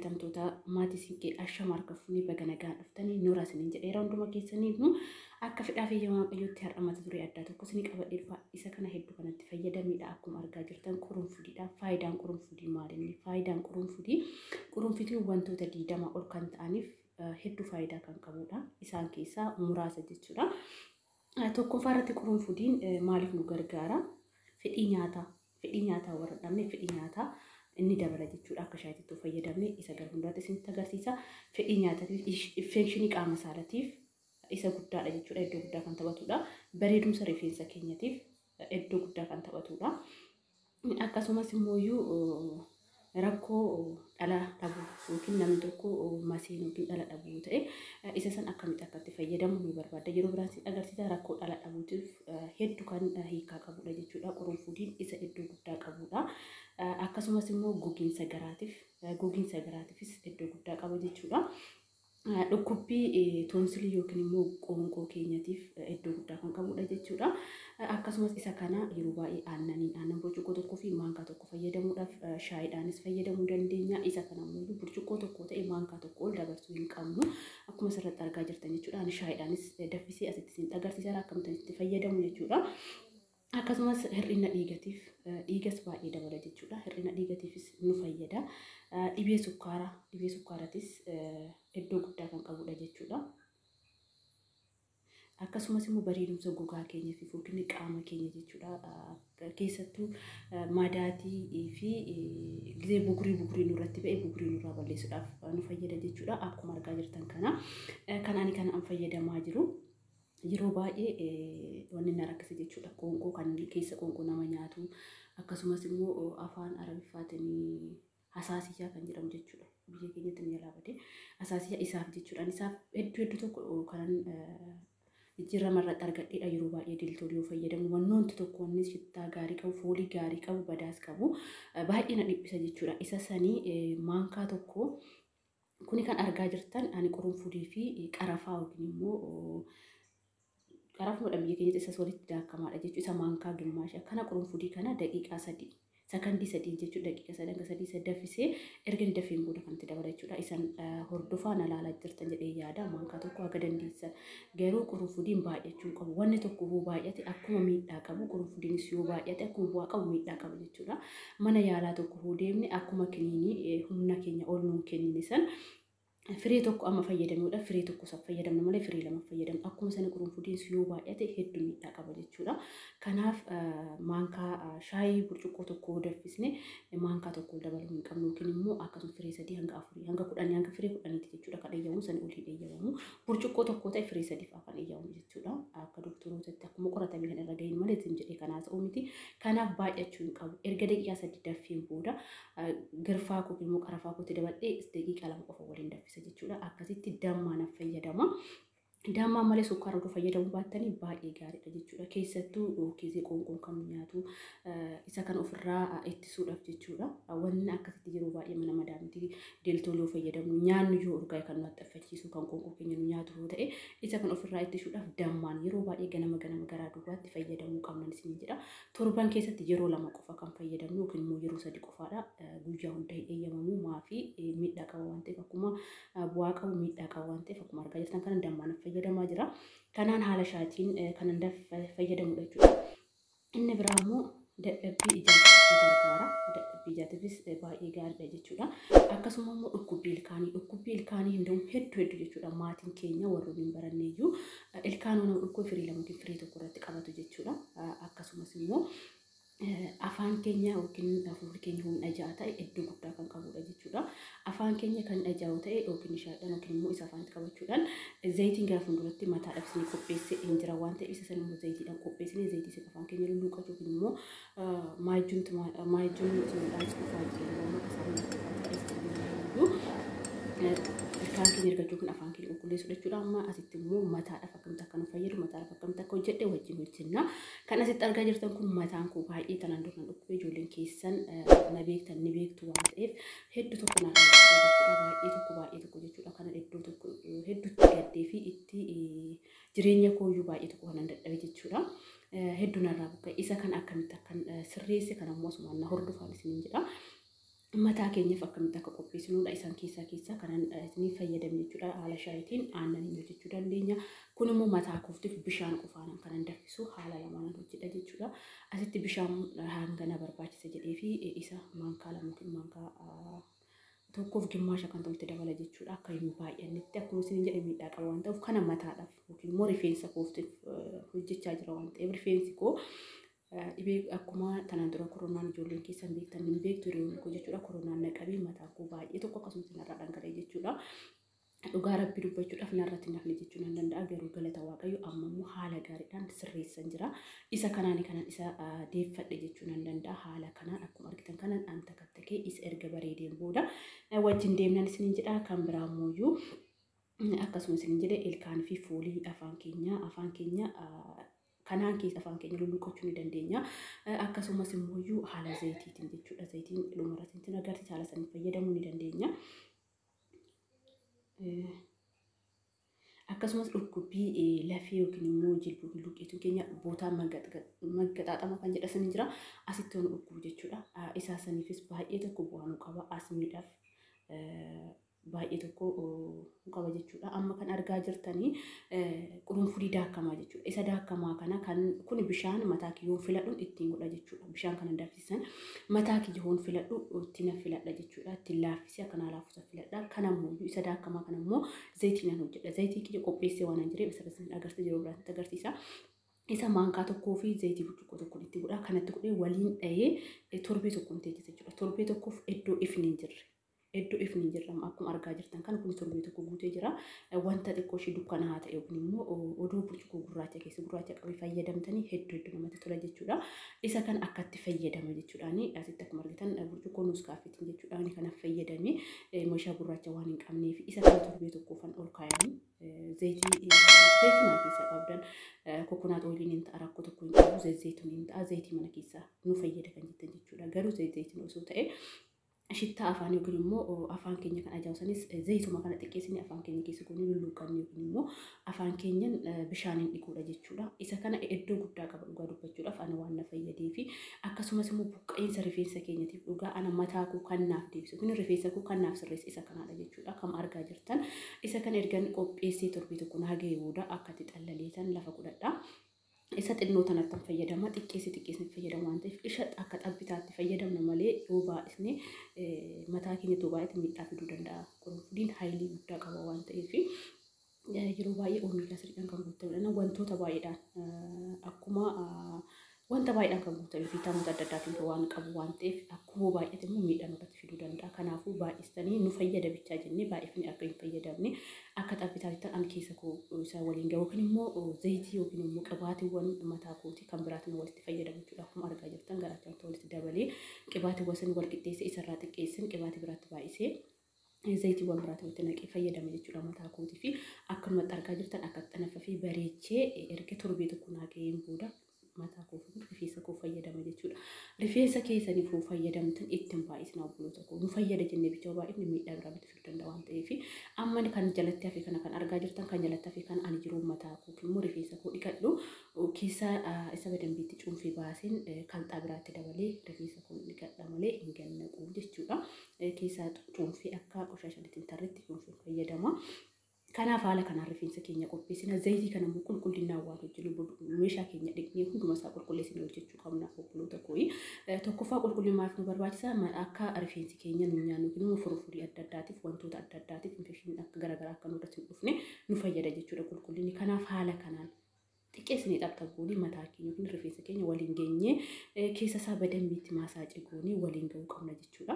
jaalatamtoota maatii siinqee ashama harkafuuni baganagaa dhuftanii nuura isiniin jedheera hunduma keessaniif nu akka fedhaa fi waaqayyootti har'a mata duree addaa tokko isinii qabadhee dhufa isa kana hedduu kanatti fayyadamiidha akkuma argaa jirtan qurunfudiidha. Faayidaan qurunfudii maalinni? Faayidaan qurunfudiin wantoota 20 ol kan ta'aniif hedduu faayidaa kan qabudha. Isaan keessaa muraasa jechuudha. Tokkoffaa irratti qurunfudiin maaliif nu gargaara? Fedhii nyaataa warra dhabne fedhii nyaataa inni dabala jechuudha. Akka shaayiitti fayyadamne isa gara hundaatti isinitti agarsiisa. Fedhii nyaataatiif infekshinii qaama saalaatiif isa guddaadha jechuudha. Iddoo guddaa kan taphatudha. Bareedumsa rifeensa keenyatiif iddoo guddaa kan taphatudha. Akkasumas immoo rakkoo dhala dhabuu yookiin namni tokko maseen yookiin dhala dhabuu ta'e isa san akkamitti akkatti fayyadamu nu barbaada. Yeroo biraan si agarsiisa rakkoo dhala dhabuutiif hedduu kan hiikaa qabudha jechuudha. Qurunfudiin isa iddoo guddaa qabudha. Akkasumas immoo gogiinsa garaatiifis iddoo guddaa qaba jechuudha. Dhukkubbii toonsilii yookiin immoo qoonqoo keenyatiif iddoo guddaa kan qabudha jechuudha. Akkasumas isa kana yeroo baay'ee aannan burcuqqoo tokkoo fi maankaa tokko fayyadamuudhaaf shaayiidhaanis fayyadamuu dandeenya. Isa kana immoo burcuqqoo tokko ta'e maankaa tokko ol dabarsuu hin qabnu. Akkuma asirratti argaa jirtan jechuudha. Ani shaayiidhaanis daffisee asitti isin agarsiisa akkamitti itti fayyadamu jechuudha. Akkasumas hir'ina dhiigatiif dhiigas baay'ee dabala jechuudha. Hir'ina dhiigatiifis nu fayyada. Dhibee sukkaaraatis iddoo guddaa kan qabudha jechuudha. Akkasumas immoo bareedumsa gogaa keenyaa fi yookiin qaama keenya jechuudha. Keessattuu madaatii fi gizee bugurii nurratti ba'e bugurii nurraa balleessuudhaaf nu fayyada jechuudha. Akkuma argaa jirtan kana kan fayyadamaa jiru. Yeroo baay'ee wanni na rakkisa jechuudha. Qoonqoo kan keessa qoonqoo nama nyaatu akkasumas immoo afaan arabiffaatiin hasaasiyyaa kan jedhamu jechuudha. Biyya keenyatti ni jalabate hasaasiyyaa isaaf jechuudha. Isaaf hedduu tokko kan jijjiirama irratti argadheedha. Yeroo baay'ee diltoolii fayyadamu wantoonni tokko wanni shittaa gaarii qabu foolii gaarii qabu badaas qabu baay'ee na dhiphisa jechuudha. Isa sanii maankaa tokko kuni kan argaa jirtan ani qurunfudii fi qarafaa yookiin immoo qarafuma biyya keenyatti isas walitti daakamaadha jechuudha. Isa maankaa gimmaasha kana qurunfudii kana daqiiqaa 3 sakandii 3 jechuudha. Daqiiqaa 3 daffisee erga ni daffeen booda kan itti dabala jechuudha. Isan hordofaa na ilaalaa jirtan jedhee yaada maankaa tokko akka dandeessan garuu qurunfudiin baay'achuu qabu. Wanni tokko hoo baay'ate akkuma miidhaa qabu qurunfudiinis yoo baay'ate akkuma bu'aa qabu miidhaa qaba jechuudha. Mana yaalaa tokko hoo deemne akkuma kiniinii humna keenya ol nuun kennine san firee tokko amma fayyadamuudha. Firee tokko saf fayyadamna malee firee lama fayyadamna. Akkuma sana qurunfudiin yoo baay'ate hedduu miidhaa qaba jechuudha. Kanaaf maankaa shaayii burcuqqoo tokko daffisne maankaa tokko dabaluu hin qabnu yookiin immoo akkasuma firee 3 hanga 4 hanga 10 hanga firee 10 jechuudha. Kan eeyyamu sana olii eeyyamu burcuqqoo tokko ta'e firee 3 afaan eeyyamu jechuudha. Akka doktorootatti akkuma qoratamee kan irra gahin malee isin jedhee kanaas miti. Kanaaf baay'achuu hin qabu. Erga daqiiqaa 3 daffeen booda girfaa koo immoo qarafaa kootti dabadhee daqiiqaa 2 qofa waliin daffisa jechuudha. Akkasitti dammaanaaf fayyadama. Dammaan malee sukkaara oduu fayyadamuu baattanii baay'ee gaariidha jechuudha. Keessattuu keessee qoonqoon kan nyaatu isa kan ofirraa ittisuudhaaf jechuudha. Wanni akkasitti yeroo baay'ee mana madaamiti deeltoolii fayyadamu nyaanni yoo urgaa'e kan nu axxaffachiisu kan qoonqoo keenya nu nyaatu yoo ta'e isa kan ofirraa ittisuudhaaf dammaan yeroo baay'ee ganama garaa duubaatti fayyadamuu qabnan isin jedha. Torban keessatti yeroo 2 qofa kan fayyadamnu yookiin immoo yeroo 3 qofaadha. Guyyaa hunda hin eeyyamamu maafi miidhaa qaba waan ta'eef akkuma bu'aa qabu miidhaa qaba waan ta'eef akkuma argaa jirtan kana dammaan fayyadamaa jira. Kanaan haala shaatiin kan hunda fayyadamudha jechuudha. Inni biraa immoo dadhabbii ijaatiif gargaara. Dadhabbii ijaatiifis baay'ee gaariidha jechuudha. Akkasuma immoo dhukkubbii ilkaanii hunduu hedduu jechuudha. Maatiin keenya warroonni hin baranne iyyuu ilkaanoo nama dhukkoo firii 2 firii 1 irratti qabatu jechuudha. Akkasumas immoo afaan keenya yookiin hafuurri keenya humna ajaa ta'e iddoo guddaa kan qabudha jechuudha. Afaan keenya kan ajaa ta'e yookiin shaadhaan yookiin immoo isa afaanitti qabachuudhaan zayitiin gara fuulduratti mataa dhabsinee qopheessee hin jira waan ta'eef isa sana immoo zayitiidhaan qopheessinee zayitii isa afaan keenya lulluuqatu yookiin immoo maayjuun midhaan qofaa jiru waan ilkaan keenya ergachuu kan afaan keenya qulqulleessu jechuudha. Amma asitti immoo mataadhaaf akkamitti akka nu fayyadu mataadhaaf akkamitti akka hojjedhe wajjin hojjenna. Kan asitti argaa jirtan kun mataan koo baay'ee tanaan dura kan dhukkubee ijoolleen keessan na beektan ni beektu waan ta'eef hedduu tokko na jechuudha. Baay'ee tokko jechuudha. Kana iddoo tokko hedduutti gaddee fi itti jireenya kooyyuu baay'ee tokko kan dadhabe jechuudha. Hedduu narraa buqqa'e isa kan akkamitti akkan sirreesse kan ammoo asumaan na hordofaan isiniin jedha. mataa keenyaaf akkamitti akka qopheessinuudha isaan keessaa kanan isin fayyadamne jechuudha haala shaayitiin aannan hojjechuu dandeenya kun immoo mataa kooftiif bishaan qofaan kanan danfisu haala lamaan hojjedha jechuudha asitti bishaan hangana barbaachisa jedhee fi isa maankaa lamuutiin maankaa tokkoof gimmaasha kan ta'utti dabala jechuudha akka hin baay'annetti akkuma isin jedhe miidhaa qaba waan ta'uuf kana mataadhaaf yookiin immoo rifeensa kooftiif hojjechaa jira waan ta'eef rifeensi koo dhibee akkuma tanaan dura koronaan ijoolleen keessan beektan hin beektu yeroo koo jechuudha koronaan naqabee mataa koo baay'ee tokko akkasumas narraa dhangala'e jechuudha. Dhugaa rabbii dubbachuudhaaf narratti nafne jechuun nan danda'a garuu galata waaqayyo amma immoo haala gaariidhaan sirreessan jira. Isa kanaan kanan isa deeffadhe jechuun nan danda'a haala kanaan akkuma argitan kanan aan takattakee isa erga bareedeen booda wajjin deemnan isinin jedha kan biraa mooyyuu akkasumas isinin jedhe ilkaan fi foolii afaan keenya kanaan keessa afaan keenya lulluqachuu ni dandeenya akkasumas immoo haala zayitiitiin jechuudha zayitiin dhumarratti agarsiisa haala sanii fayyadamuu ni dandeenya akkasumas dhukkubbii lafee yookiin immoo jilbuu lulluqeetu keenya bootaa maggaxaaxama kan jedhasan jira asitti onu dhukkubu jechuudha isaa saniifis baay'ee tokko bu'aanuu qaba asmiidhaaf baay'ee tokko qaba jechuudha amma kan argaa jirtanii qurunfudii daakamaa jechuudha isa daakamaa kana kan kun bishaan mataa kiyyoon filadhuun ittiin godha jechuudha bishaan kana danfisan mataa kiyyoon filadhu ittiin filadha jechuudha ittiin laaffisee akkana laaffusa filadha kanammoo isa daakamaa kanammoo zayitiinan hojjedha zayitii kiyya qopheessee waan jireef isa keessatti agarsiisa yeroo biraatti agarsiisa isa maankaa tokkoo fi zayitii burcuqqoo tokko itti godha kanatti godhee waliin dha'ee torbee tokkoon teessisa jechuudha torbee tokkoof iddoo ifni hin jirre iddoo ifni jirram akkuma argaa jirtan kan kun torbee tokko guutee jira wanta xiqqoo ishee dukkana haa ta'e yookiin immoo odoo burcuqqoo gurraacha keessa gurraacha qabee fayyadamtanii hedduu namatti tola jechuudha isa kan akkatti fayyadama jechuudhaani asitti akkuma argitan burcuqqoo nuus kaafetiin jechuudhaani kana fayyadamee meeshaa gurraacha waan hin qabneef isa kan torbee tokkoofan ol kaayanii zayitii mana keessaa qabdan kokonaat oiliin hin ta'a rakkoo tokko hin qabu zayituun hin ta'a zayitii mana keessaa nu fayyada kan jettan jechuudha garuu zayitiin osoo ta'e shitta afaan yookiin immoo afaan keenya kan ajaa'usanis zayituma kana xiqqeessanii afaan keenya keessa goonee lulluqanii yookiin immoo afaan keenyan bishaaniin dhiquudha jechuudha isa kana iddoo guddaa qaba dhugaa dubbachuudhaaf ana waan na fayyadee fi akkasumas immoo buqqeensa rifeensa keenyatiif dhugaa ana mataa koo kan naaf deebisu yookiin rifeensa koo kan naaf sirreessa isa kanaadha jechuudha akkam argaa jirtan isa kan ergan qopheessee torbee tokko na hagee booda akkatti xallaleetan lafa godhadha isa xinnoo tanatti fayyadama xiqqeessee fayyadamu waan ta'eef isa akka xabbitaatti fayyadamna malee yoo baay'isne mataa keenya yoo baay'ate miidhaa fiduu danda'a qurunfudiin haayilii guddaa qaba waan ta'eef yeroo baay'ee oomisha sirriidhaan kan guutamudha wantoota baay'eedhaan akkuma wanta baay'eedhaan kan guutame viitaaminota adda addaatiin waan qabu waan ta'eef akkuma baay'ate immoo miidhaa nurratti fiduu danda'a kanaafuu baay'istanii nu fayyada bichaa jennee baay'ifni akka hin fayyadamne akka xabbitaatti an keessa koo isaa waliin gahu kan immoo zayitii yookiin immoo qibaatiiwwan mataa kooti kan biraatiin walitti fayyadamu jechuudha akkuma argaa jirtan garaachaan walitti dabalee qibaatiiwwan san wal qixxeessee isarraa xiqqeessin qibaatii biraatti baay'isee zayitiiwwan biraatti walitti naqee fayyadame jechuudha mataa kootii fi akkanumatti argaa jirtan akka xanaffaa fi bareechee erga torbee tokko naaqeen booda mataa koo fi rifeensa koo fayyadama jechuudha. Rifeensa keessaniif fayyadamtan ittiin baay'isna obboloota koo nu fayyada jennee bicha baay'ifni miidhaa biraa bituu danda'a waan ta'eef amma kan jalatti hafe kana kan argaa jirtan kan jalatti hafe kan ani jiru mataa koo immoo rifeensa koo dhiqadhu keessa isa badambiitti cuunfee baaseen kalxaa biraatti dabalee rifeensa koo dhiqadha malee hin gannaqu jechuudha. Keessa cuunfee akka qoshashanitti tarreetti cuunfee fayyadama. Kanaaf haala kanaan rifeensa keenya qopheessina zayitii kana immoo qulqullinaan waan hojjennu meeshaa keenya dhiqnee hunduma isaa qulqulleessinee hojjechuu qabna obboloota koo tokkoffaa qulqullinaaf nu barbaachisa akka rifeensi keenya nu nyaannu yookiin immoo furuufurii adda addaatiif wantoota adda addaatiif infekshinii akka garaagaraa akka nurratti hin dhufne nu fayyada jechuudha qulqullinni kanaaf haala kanaan xiqqeessinee xabxabboonii mataa keenya yookiin rifeensa keenya waliin geenyee keessa isaa badambiitti maasaajii goonee waliin gahuu qabna jechuudha.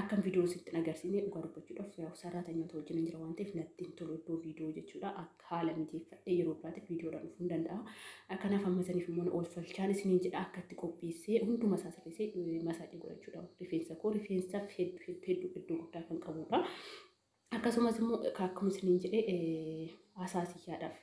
Akkam viidiyoo sitti agarsiisnee dhugaa dubbachuudhaaf yaa'u sararatanyoota wajjin jira waan ta'eef natti hin tolu iddoo viidiyoo jechuudha. Akka haala mijeeffadhee yeroo biraatiif viidiyoodhaan dhufuu hin danda'a. Kanaaf amma saniif immoo oolfalchaan isiniin jedha akka itti qopheessee hunduma isaa sirreessee maasaajii godhachuudha. Rifeensa koo rifeensaaf hedduu iddoo guddaa kan qabudha. Akkasumas immoo akkuma isiniin jedhee hasaasiyyaadhaaf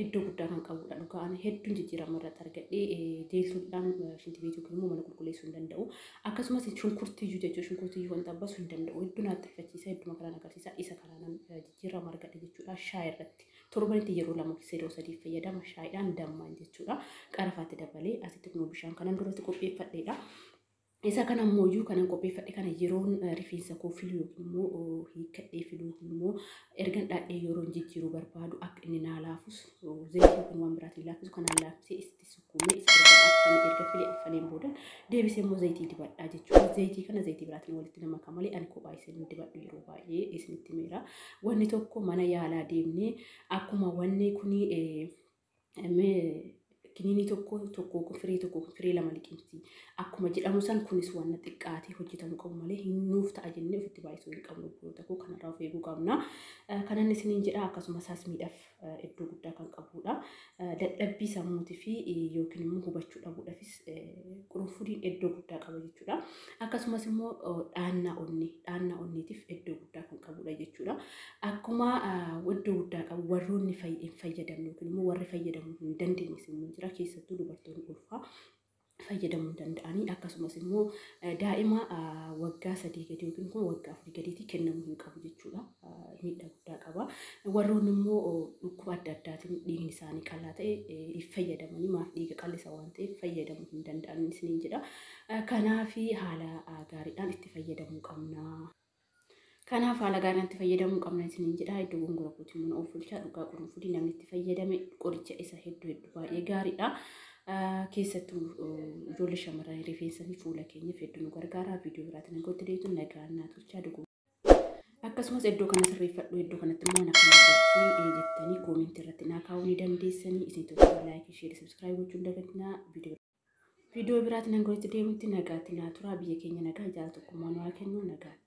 iddoo guddaa kan qabudha dhugaan hedduun jijjiirama irratti argadhee deeltuudhaan shintibeetii yookiin immoo mana qulqulleessuu hin danda'u akkasumas shunkurtiyyuu jechuun shunkurtiyyuu wanta baasuu hin danda'u hedduun haxxifachiisa hedduma kanaan agarsiisa isa kanaan jijjiirama argadhe jechuudha shaayii irratti torbanitti yeroo lama yeroo sadii fayyadama shaayiidhaan dammaan jechuudha qarafaatti dabalee asitti kun bishaan kanan duratti qopheeffadheedha. Isa kana ammoo kanan qopheeffadhe kana yeroon rifeensa koo filuu yookiin immoo hiikkadhee filuu yookiin immoo ergan dhaadhee yeroon jijjiiruu barbaadu akka inni naa laafus zayitii yookiin waan biraatiin laafisu kanaan laafisee itti sukkuumee isa ergan affanee erga filee affaneen booda deebisee immoo zayitii dibadhaa jechuudha. Zayitii kana zayitii biraatiin walitti nama kamalee ani kophaa isin dibadhu yeroo baay'ee isinitti meera. Wanni tokko mana yaalaa deemnee akkuma wanni kuni kinini tokko firii lama liqimsi akkuma jedhamu san kunis waan xiqqaatee hojjetamu qabu malee hin nuuf ta'a jennee ofitti baay'isuu hin qabnu biyyoota koo kanarraa of eeguu qabna. Kanan isiniin jedha akkasumas miidhaaf iddoo guddaa kan qabudha. Dadhabbii sammuutii fi yookiin immoo hubachuu dhabuudhaafis qurunfudiin iddoo guddaa qaba jechuudha. Akkasumas immoo dhaannaa onneetiif iddoo guddaa kan qabudha jechuudha. Akkuma iddoo guddaa qabu warroonni fayyadamnu yookiin immoo warri fayyadamuu hin dandeenye immoo jira keessattuu dubartoonni ulfaa fayyadamuu danda'anii akkasumas immoo daa'ima waggaa 3 gadi yookiin immoo waggaa 4 gadiitti kennamuu hin qabu jechuudha. Miidhaa guddaa qaba. Warroonni immoo dhukkuba adda addaatiin dhiigni isaanii qal'aa ta'e fayyadamanii maaf dhiiga qal'isa waan ta'eef fayyadamuu hin danda'an isiniin jedha. Kanaaf haala gaariidhaan itti fayyadamuu qabna. Kanaaf haala gaariidhaan itti fayyadamuu qabna isiniin jedha. Iddoo gongora kootii immoo of bulchaa dhugaa qurunfudii namni itti fayyadame qoricha isa hedduu baay'ee gaariidha. Keessattuu ijoollee shamarran rifeensa fi fuula keenyaaf hedduu nu gargaara. Viidiyoo biraatiin gooti deetu nagaan naa tolchaa dhugu. Akkasumas iddoo kana sirreeffadhu iddoo kanatti immoo nakana gochii jettanii koomentii irratti naa kaa'uu ni dandeessanii isin tokko laayikii sheerii sabskiraayib gochuun dagatinaa viidiyoo biraatiin gooti deemutti nagaatti naa tura biyya keenya nagaa jaal tokkummaan waa kennu nagaatti.